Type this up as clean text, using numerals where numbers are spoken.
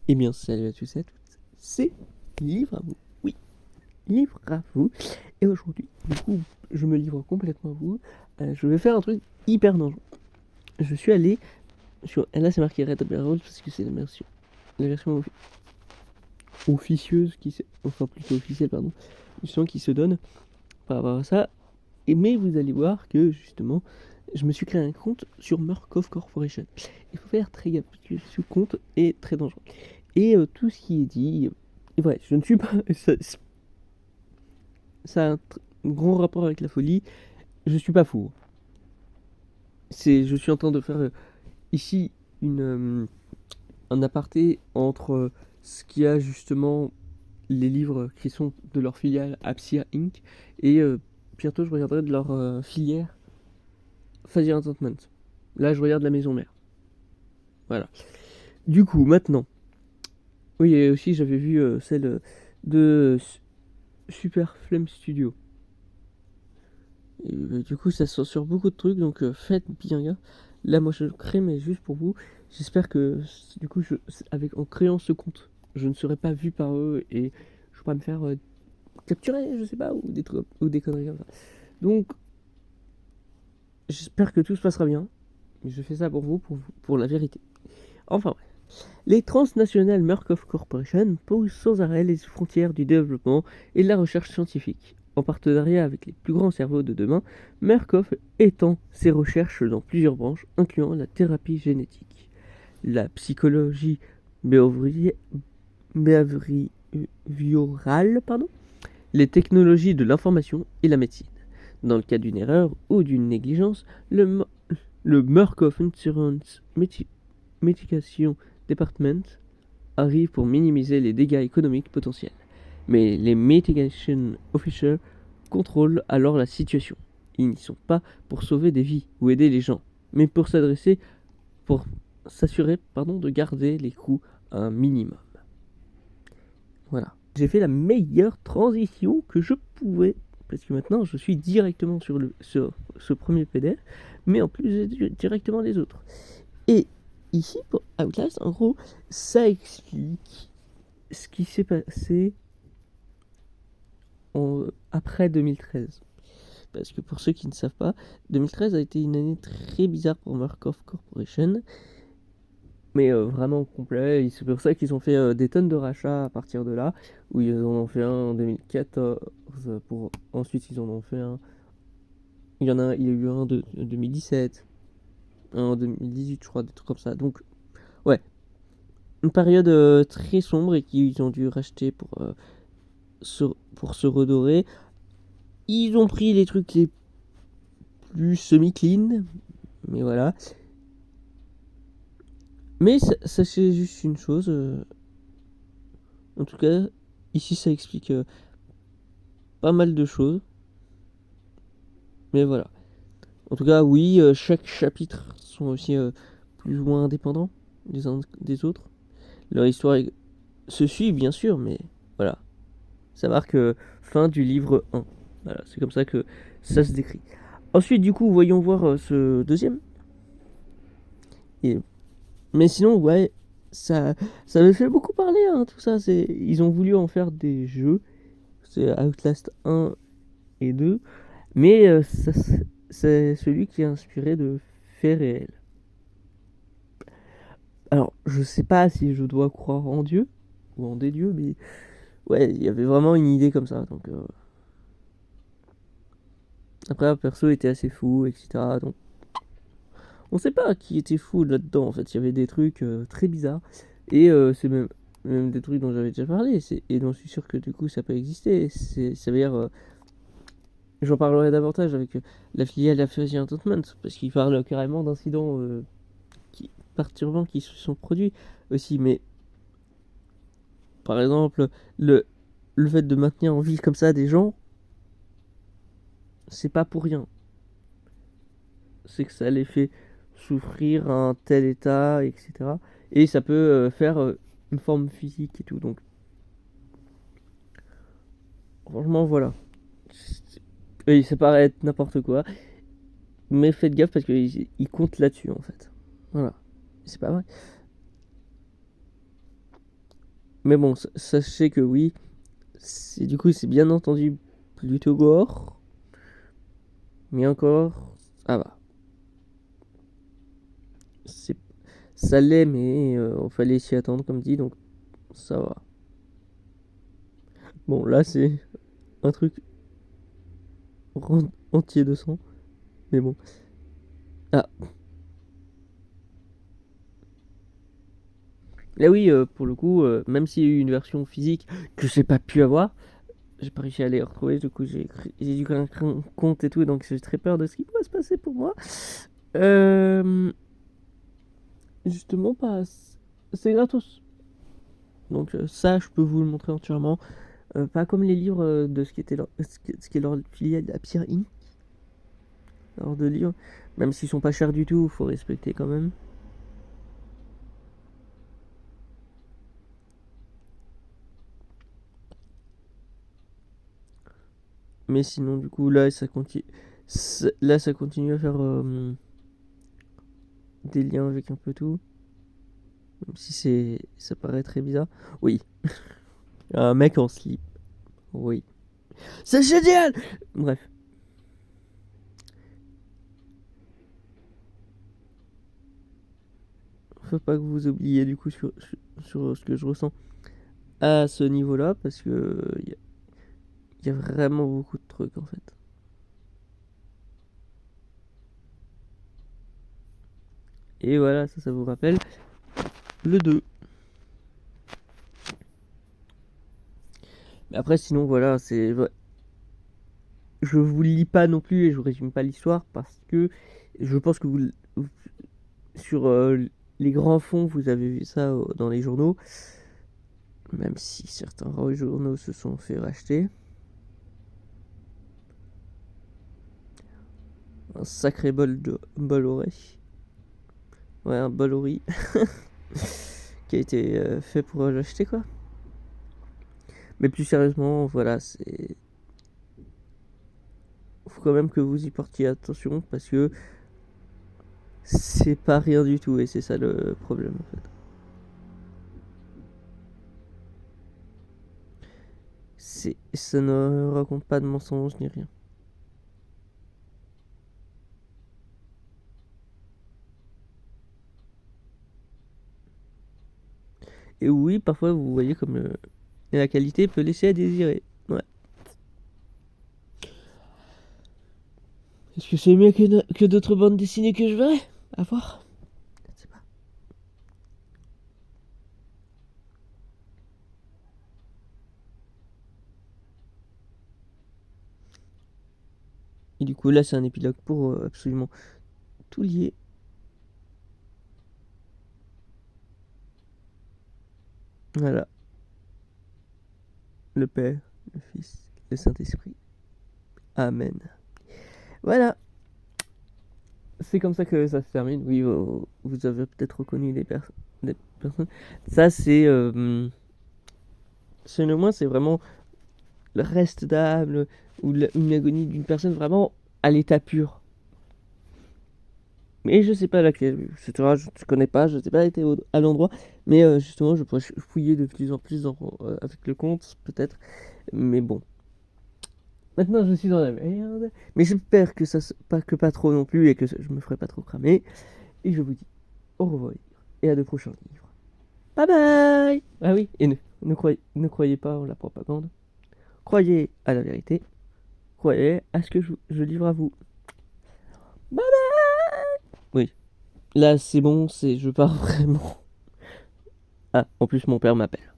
Eh bien, salut à tous et à toutes, c'est Livre à vous. Oui, Livre à vous. Et aujourd'hui, du coup, je me livre complètement à vous. Je vais faire un truc hyper dangereux. Je suis allé sur. Et là, c'est marqué Red Barrel parce que c'est la version officieuse, enfin plutôt officielle, pardon, justement, qui se donne par rapport à ça. Mais vous allez voir que justement, je me suis créé un compte sur Murkoff Corporation. Il faut faire très gaffe parce que ce compte est très dangereux. Et tout ce qui est dit. Et vrai, je ne suis pas. Ça a un grand rapport avec la folie. Je suis pas fou. Je suis en train de faire ici un aparté entre ce qu'il y a justement les livres qui sont de leur filiale Apsia Inc. et bientôt je regarderai de leur filière Fazir Entertainment. Là, je regarde la maison mère. Voilà. Du coup, maintenant. Oui, et aussi j'avais vu celle de Super Flame Studio. Et, du coup, ça sort sur beaucoup de trucs, donc faites bien gaffe. Là, moi, je crée, mais juste pour vous. J'espère que, du coup, en créant ce compte, je ne serai pas vu par eux et je pourrais me faire capturer, je sais pas, ou des conneries comme ça. Donc, j'espère que tout se passera bien. Je fais ça pour vous, pour la vérité. Enfin, bref. Les transnationales Murkoff Corporation posent sans arrêt les frontières du développement et de la recherche scientifique. En partenariat avec les plus grands cerveaux de demain, Murkoff étend ses recherches dans plusieurs branches, incluant la thérapie génétique, la psychologie behaviorale, les technologies de l'information et la médecine. Dans le cas d'une erreur ou d'une négligence, le Murkoff Insurance Mitigation Department arrive pour minimiser les dégâts économiques potentiels. Mais les mitigation officers contrôlent alors la situation. Ils n'y sont pas pour sauver des vies ou aider les gens, mais pour s'assurer de garder les coûts à un minimum. Voilà. J'ai fait la meilleure transition que je pouvais, parce que maintenant je suis directement sur ce premier PDF, mais en plus directement les autres. Et ici, pour Outlast, en gros, ça explique ce qui s'est passé après 2013. Parce que pour ceux qui ne savent pas, 2013 a été une année très bizarre pour Murkoff Corporation. Mais vraiment complet. C'est pour ça qu'ils ont fait des tonnes de rachats à partir de là. Où ils en ont fait un en 2014. Ensuite, ils en ont fait un. Il y a eu un de 2017. Un en 2018, je crois, des trucs comme ça. Donc, ouais. Une période très sombre et qu'ils ont dû racheter pour se redorer. Ils ont pris les trucs les plus semi-clean, mais voilà. Mais sachez juste une chose, en tout cas, ici ça explique pas mal de choses, mais voilà. En tout cas, oui, chaque chapitre sont aussi plus ou moins indépendants les uns des autres. Leur histoire se suit, bien sûr, mais voilà. Ça marque fin du livre 1. Voilà, c'est comme ça que ça se décrit. Ensuite, du coup, voyons voir ce deuxième. Et mais sinon, ouais, ça, ça me fait beaucoup parler, hein, tout ça. Ils ont voulu en faire des jeux. C'est Outlast 1 et 2. Mais c'est celui qui est inspiré de faits réels. Alors, je sais pas si je dois croire en Dieu ou en des dieux, mais ouais, il y avait vraiment une idée comme ça. Donc, après, perso était assez fou, etc. Donc, on sait pas qui était fou là-dedans. En fait, il y avait des trucs très bizarres. Et c'est même des trucs dont j'avais déjà parlé. Et dont je suis sûr que du coup ça peut exister. Ça veut dire. J'en parlerai davantage avec la filiale Aphasia Entertainment. Parce qu'ils parlent carrément d'incidents perturbants qui se sont produits aussi. Mais par exemple, le, le fait de maintenir en vie comme ça des gens, c'est pas pour rien. C'est que ça les fait souffrir à un tel état, etc. Et ça peut faire une forme physique et tout. Donc, franchement, voilà. Oui, ça paraît être n'importe quoi, mais faites gaffe parce qu'ils comptent là-dessus en fait. Voilà. C'est pas vrai. Mais bon, sachez que oui, du coup, c'est bien entendu plutôt gore. Mais encore, ça va. C'est, ça l'est, mais il fallait s'y attendre, comme dit, donc ça va. Bon, là, c'est un truc entier de sang. Mais bon. Ah, là oui, pour le coup, même s'il y a eu une version physique que j'ai pas pu avoir, j'ai pas réussi à les retrouver, du coup j'ai dû créer un compte et tout, donc j'ai très peur de ce qui pourrait se passer pour moi. Euh, Justement, pas, c'est gratos. Donc ça, je peux vous le montrer entièrement. Pas comme les livres de ce qui est leur filiale à Pierre Inc. Alors de livres, même s'ils sont pas chers du tout, faut respecter quand même. Mais sinon, du coup, là, ça continue. Là, ça continue à faire des liens avec un peu tout. Même si ça paraît très bizarre. Oui, un mec en slip. Oui. C'est génial! Bref. Faut pas que vous oubliez du coup sur ce que je ressens à ce niveau-là, parce que y a vraiment beaucoup de trucs en fait. Et voilà, ça vous rappelle le 2. Mais après, sinon, voilà, je vous lis pas non plus et je vous résume pas l'histoire parce que je pense que sur les grands fonds, vous avez vu ça dans les journaux, même si certains journaux se sont fait racheter. Un sacré Bolloré. Ouais, un Bolloré qui a été fait pour l'acheter, quoi. Mais plus sérieusement, voilà, faut quand même que vous y portiez attention parce que c'est pas rien du tout et c'est ça le problème en fait. Ça ne raconte pas de mensonges ni rien. Et oui, parfois vous voyez comme la qualité peut laisser à désirer. Ouais. Est-ce que c'est mieux que d'autres bandes dessinées que je verrais? À voir. Je ne sais pas. Et du coup, là, c'est un épilogue pour absolument tout lier. Voilà. Le Père, le Fils, le Saint-Esprit. Amen. Voilà. C'est comme ça que ça se termine. Oui, vous avez peut-être reconnu des personnes. Ça, c'est le moins, c'est vraiment le reste d'âme ou une agonie d'une personne vraiment à l'état pur. Mais je sais pas laquelle, etc. Je ne connais pas, je n'ai pas été à l'endroit. Mais justement, je pourrais fouiller de plus en plus avec le compte, peut-être. Mais bon. Maintenant, je suis dans la merde. Mais j'espère que pas trop non plus et que je me ferai pas trop cramer. Et je vous dis au revoir et à de prochains livres. Bye bye! Ah oui, et ne croyez pas en la propagande. Croyez à la vérité. Croyez à ce que je livre à vous. Bye bye! Oui, là c'est bon, je pars vraiment. Ah, en plus mon père m'appelle.